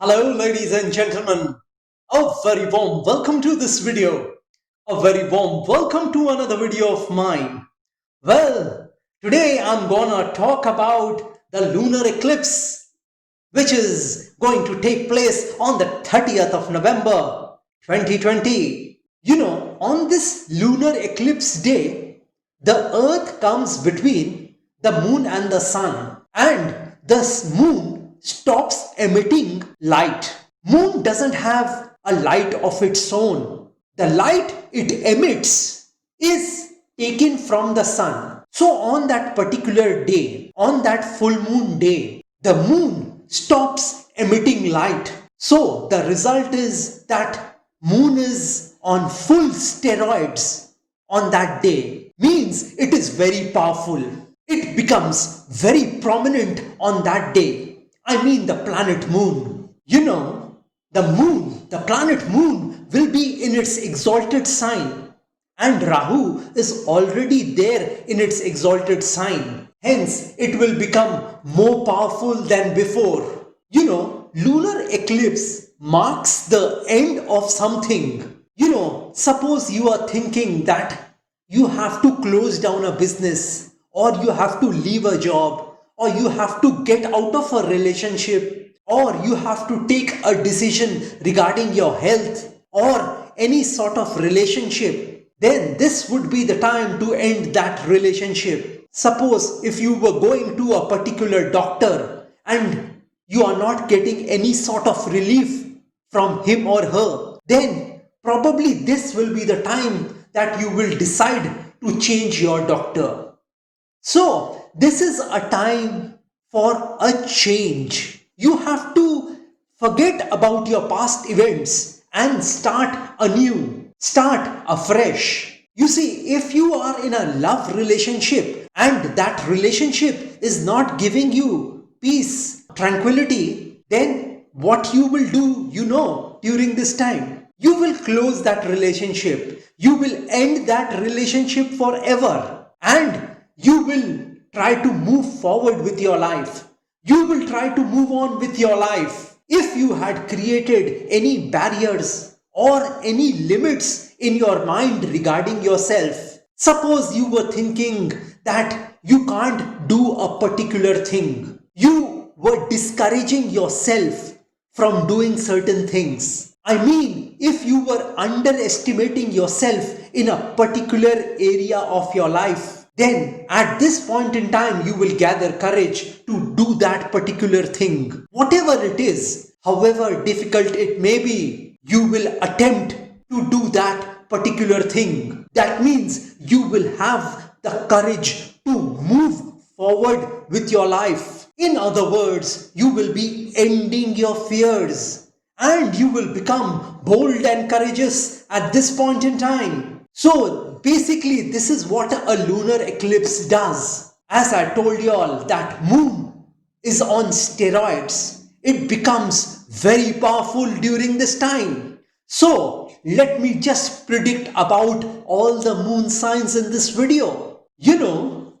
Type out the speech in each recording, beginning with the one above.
Hello ladies and gentlemen, a very warm welcome to this video. A very warm welcome to another video of mine. Well, today I'm gonna talk about the lunar eclipse, which is going to take place on the 30th of November 2020. On this lunar eclipse day, the earth comes between the moon and the sun, and the moon stops emitting light. Moon doesn't have a light of its own. The light it emits is taken from the sun. So on that particular day, on that full moon day, the moon stops emitting light. So the result is that moon is on full steroids on that day. Means it is very powerful. It becomes very prominent on that day. I mean the planet moon. The planet moon will be in its exalted sign, and Rahu is already there in its exalted sign. Hence, it will become more powerful than before. Lunar eclipse marks the end of something. Suppose you are thinking that you have to close down a business, or you have to leave a job, or you have to get out of a relationship, or you have to take a decision regarding your health or any sort of relationship, then this would be the time to end that relationship. Suppose if you were going to a particular doctor and you are not getting any sort of relief from him or her, then probably this will be the time that you will decide to change your doctor. So this is a time for a change. You have to forget about your past events and start anew, start afresh. You see, if you are in a love relationship and that relationship is not giving you peace, tranquility, then what you will do, during this time, you will close that relationship. You will end that relationship forever, and you will try to move forward with your life. You will try to move on with your life. If you had created any barriers or any limits in your mind regarding yourself, suppose you were thinking that you can't do a particular thing, you were discouraging yourself from doing certain things. I mean, if you were underestimating yourself in a particular area of your life, then at this point in time you will gather courage to do that particular thing. Whatever it is, however difficult it may be, you will attempt to do that particular thing. That means you will have the courage to move forward with your life. In other words, you will be ending your fears and you will become bold and courageous at this point in time. So basically, this is what a lunar eclipse does. As I told you all, that moon is on steroids. It becomes very powerful during this time. So let me just predict about all the moon signs in this video.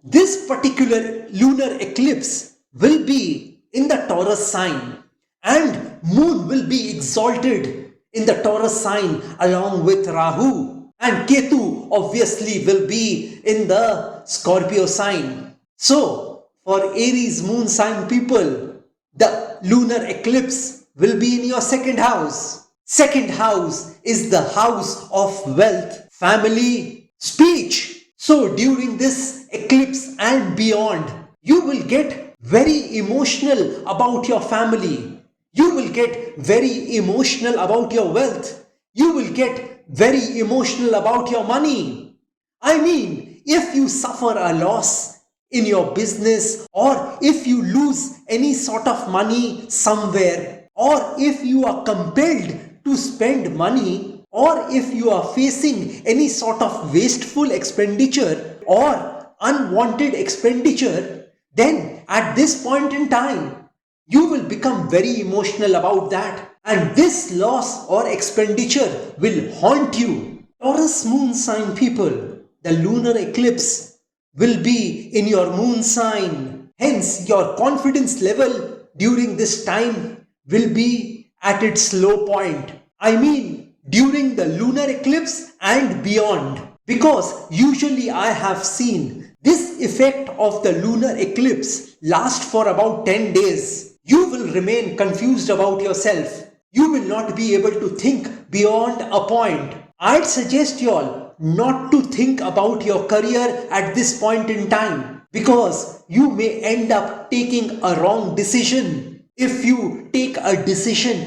This particular lunar eclipse will be in the Taurus sign, and moon will be exalted in the Taurus sign along with Rahu, and Ketu obviously will be in the Scorpio sign. So for Aries moon sign people, the lunar eclipse will be in your second house. Second house is the house of wealth, family, speech. So during this eclipse and beyond, you will get very emotional about your family. You will get very emotional about your wealth. You will get very emotional about your money. I mean, if you suffer a loss in your business, or if you lose any sort of money somewhere, or if you are compelled to spend money, or if you are facing any sort of wasteful expenditure or unwanted expenditure, then at this point in time, you will become very emotional about that, and this loss or expenditure will haunt you. Taurus moon sign people, the lunar eclipse will be in your moon sign. Hence, your confidence level during this time will be at its low point. I mean, during the lunar eclipse and beyond. Because usually I have seen this effect of the lunar eclipse last for about 10 days. You will remain confused about yourself. You will not be able to think beyond a point. I'd suggest you all not to think about your career at this point in time, because you may end up taking a wrong decision if you take a decision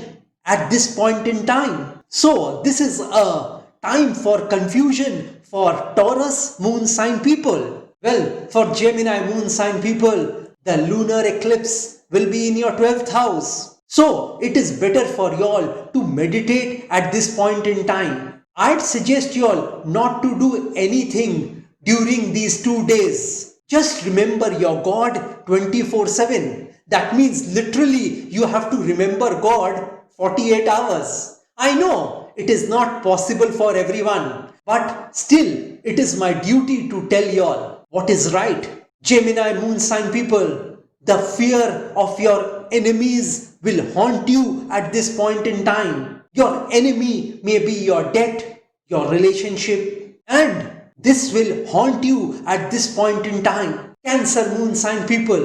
at this point in time. So this is a time for confusion for Taurus moon sign people. Well, for Gemini moon sign people, the lunar eclipse will be in your 12th house. So it is better for y'all to meditate at this point in time. I'd suggest y'all not to do anything during these 2 days. Just remember your God 24/7. That means literally you have to remember God 48 hours. I know it is not possible for everyone, but still it is my duty to tell y'all what is right. Gemini moon sign people, the fear of your enemies will haunt you at this point in time. Your enemy may be your debt, your relationship, and this will haunt you at this point in time. Cancer moon sign people,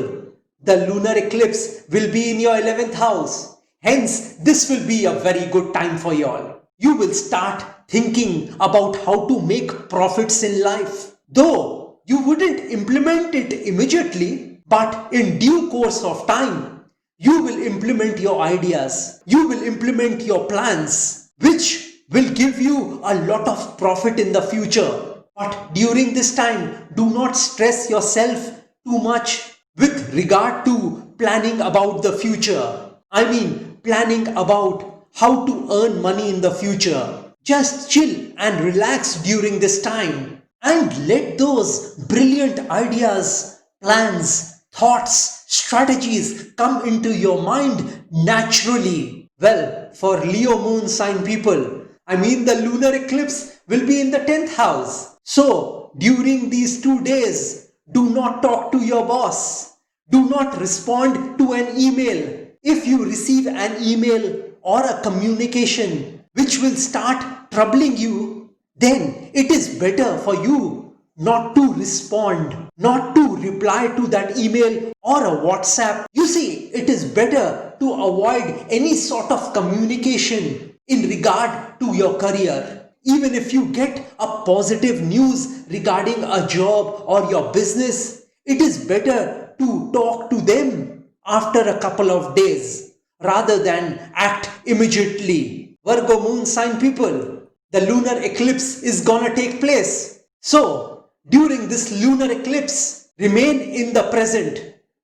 the lunar eclipse will be in your 11th house. Hence, this will be a very good time for y'all. You will start thinking about how to make profits in life. Though you wouldn't implement it immediately, but in due course of time, you will implement your ideas. You will implement your plans, which will give you a lot of profit in the future. But during this time, do not stress yourself too much with regard to planning about the future. I mean, planning about how to earn money in the future. Just chill and relax during this time and let those brilliant ideas, plans, thoughts, strategies come into your mind naturally. Well, for Leo moon sign people, I mean the lunar eclipse will be in the 10th house. So, during these 2 days, do not talk to your boss. Do not respond to an email. If you receive an email or a communication which will start troubling you, then it is better for you not to respond, not to reply to that email or a WhatsApp. You see, it is better to avoid any sort of communication in regard to your career. Even if you get a positive news regarding a job or your business, it is better to talk to them after a couple of days rather than act immediately. Virgo moon sign people, the lunar eclipse is gonna take place. So, during this lunar eclipse, remain in the present.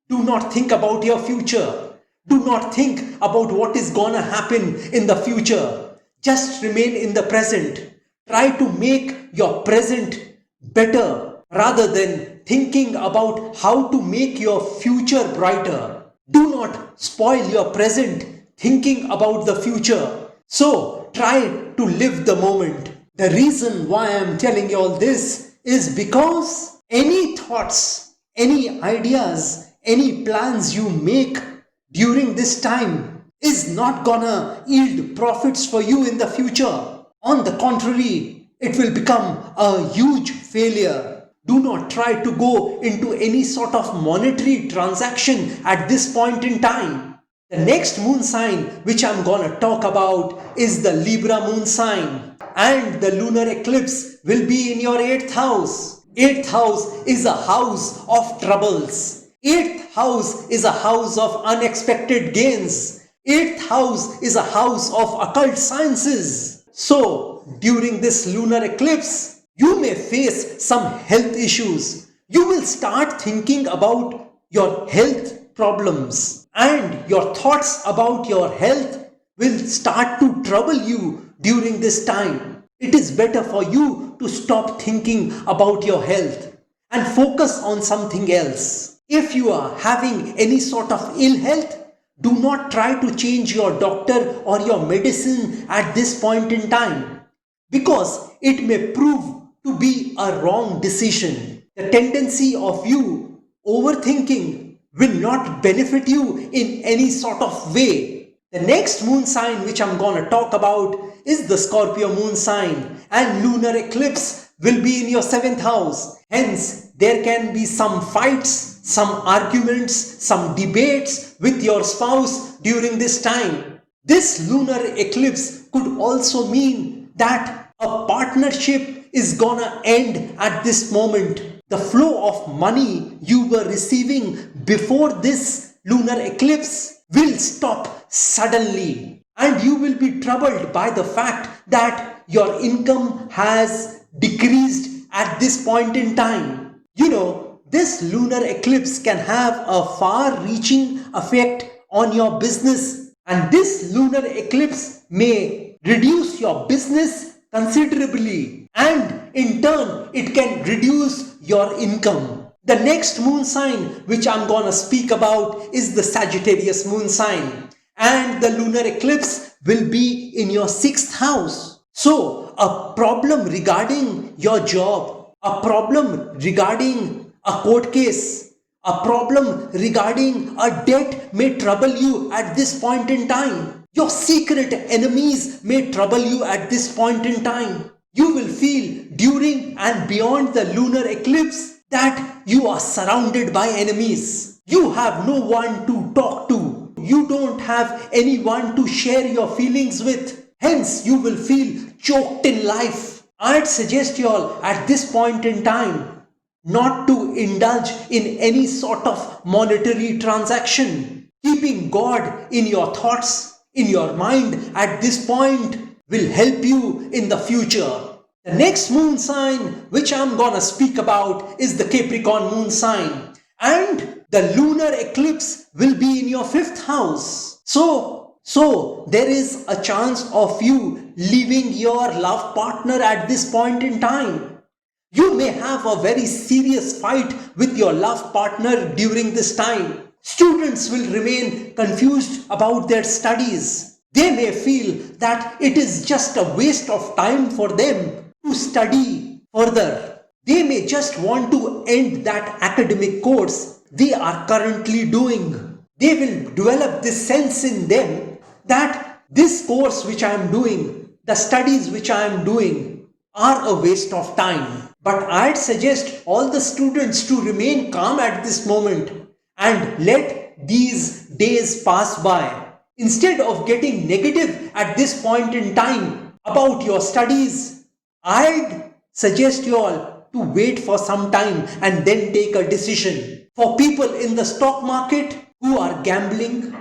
Do not think about your future. Do not think about what is gonna happen in the future. Just remain in the present. Try to make your present better rather than thinking about how to make your future brighter. Do not spoil your present thinking about the future. So try to live the moment. The reason why I am telling you all this is because any thoughts, any ideas, any plans you make during this time is not gonna yield profits for you in the future. On the contrary, it will become a huge failure. Do not try to go into any sort of monetary transaction at this point in time. The next moon sign which I'm gonna talk about is the Libra moon sign, and the lunar eclipse will be in your 8th house. 8th house is a house of troubles. 8th house is a house of unexpected gains. 8th house is a house of occult sciences. So, during this lunar eclipse, you may face some health issues. You will start thinking about your health problems, and your thoughts about your health will start to trouble you during this time. It is better for you to stop thinking about your health and focus on something else. If you are having any sort of ill health, do not try to change your doctor or your medicine at this point in time, because it may prove to be a wrong decision. The tendency of you overthinking will not benefit you in any sort of way. The next moon sign which I'm gonna talk about is the Scorpio moon sign, and lunar eclipse will be in your 7th house. Hence, there can be some fights, some arguments, some debates with your spouse during this time. This lunar eclipse could also mean that a partnership is gonna end at this moment. The flow of money you were receiving before this lunar eclipse will stop suddenly, and you will be troubled by the fact that your income has decreased at this point in time. You know, this lunar eclipse can have a far-reaching effect on your business, and this lunar eclipse may reduce your business considerably, and in turn it can reduce your income. The next moon sign which I'm gonna speak about is the Sagittarius moon sign, and the lunar eclipse will be in your 6th house. So a problem regarding your job, a problem regarding a court case, a problem regarding a debt may trouble you at this point in time. Your secret enemies may trouble you at this point in time. You will feel during and beyond the lunar eclipse that you are surrounded by enemies. You have no one to talk to. You don't have anyone to share your feelings with. Hence, you will feel choked in life. I'd suggest you all at this point in time not to indulge in any sort of monetary transaction. Keeping God in your thoughts, in your mind at this point will help you in the future. The next moon sign which I'm gonna speak about is the Capricorn moon sign, and the lunar eclipse will be in your 5th house. So there is a chance of you leaving your love partner at this point in time. You may have a very serious fight with your love partner during this time. Students will remain confused about their studies. They may feel that it is just a waste of time for them to study further. They may just want to end that academic course they are currently doing. They will develop this sense in them that this course which I am doing, the studies which I am doing, are a waste of time. But I'd suggest all the students to remain calm at this moment and let these days pass by. Instead of getting negative at this point in time about your studies, I'd suggest you all to wait for some time and then take a decision. For people in the stock market who are gambling,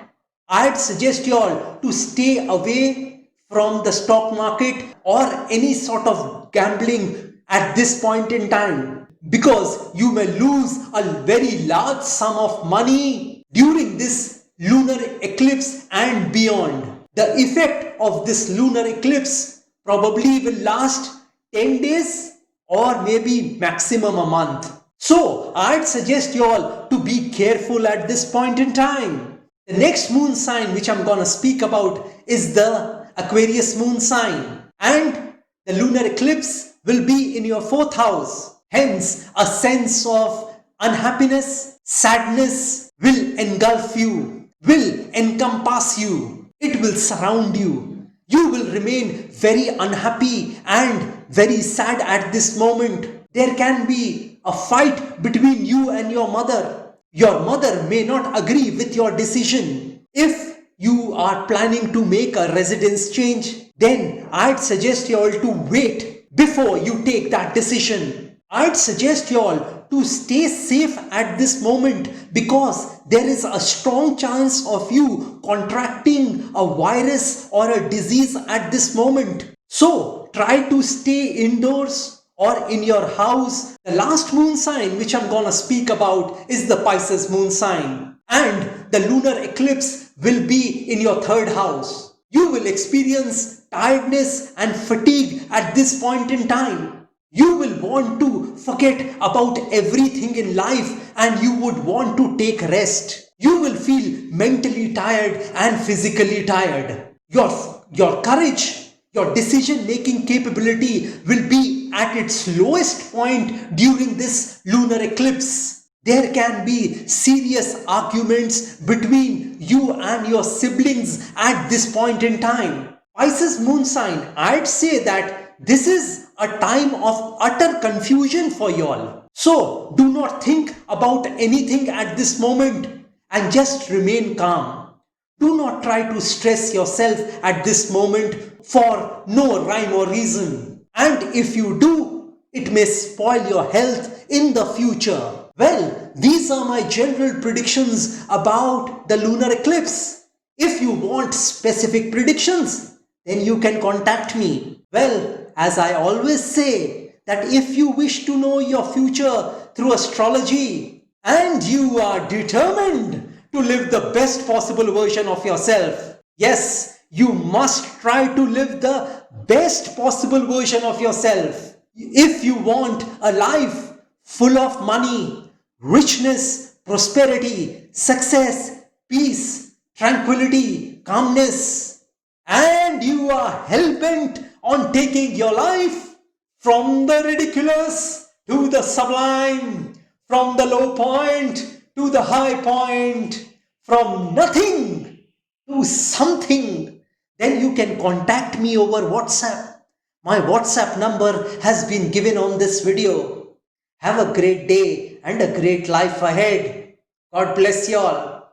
I'd suggest you all to stay away from the stock market or any sort of gambling at this point in time, because you may lose a very large sum of money during this lunar eclipse and beyond. The effect of this lunar eclipse probably will last 10 days or maybe maximum a month. So I'd suggest you all to be careful at this point in time. The next moon sign which I'm gonna speak about is the Aquarius moon sign, and the lunar eclipse will be in your 4th house. Hence, a sense of unhappiness, sadness will engulf you, will encompass you. It will surround you. You will remain very unhappy and very sad at this moment. There can be a fight between you and your mother. Your mother may not agree with your decision. If you are planning to make a residence change, then I'd suggest you all to wait before you take that decision. I'd suggest you all to stay safe at this moment, because there is a strong chance of you contracting a virus or a disease at this moment. So try to stay indoors or in your house. The last moon sign which I'm gonna speak about is the Pisces moon sign, and the lunar eclipse will be in your 3rd house. You will experience tiredness and fatigue at this point in time. You will want to forget about everything in life and you would want to take rest. You will feel mentally tired and physically tired. Your courage, your decision-making capability will be at its lowest point during this lunar eclipse. There can be serious arguments between you and your siblings at this point in time. Pisces moon sign, I'd say that this is a time of utter confusion for y'all. So do not think about anything at this moment and just remain calm. Do not try to stress yourself at this moment for no rhyme or reason. And if you do, it may spoil your health in the future. Well, these are my general predictions about the lunar eclipse. If you want specific predictions, then you can contact me. Well, as I always say, that if you wish to know your future through astrology and you are determined to live the best possible version of yourself, yes, you must try to live the best possible version of yourself. If you want a life full of money, richness, prosperity, success, peace, tranquility, calmness, and you are hell-bent on taking your life from the ridiculous to the sublime, from the low point to the high point, from nothing to something, then you can contact me over WhatsApp. My WhatsApp number has been given on this video. Have a great day and a great life ahead. God bless you all.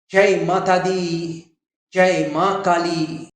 Jai Mata Di, Jai Ma Kali.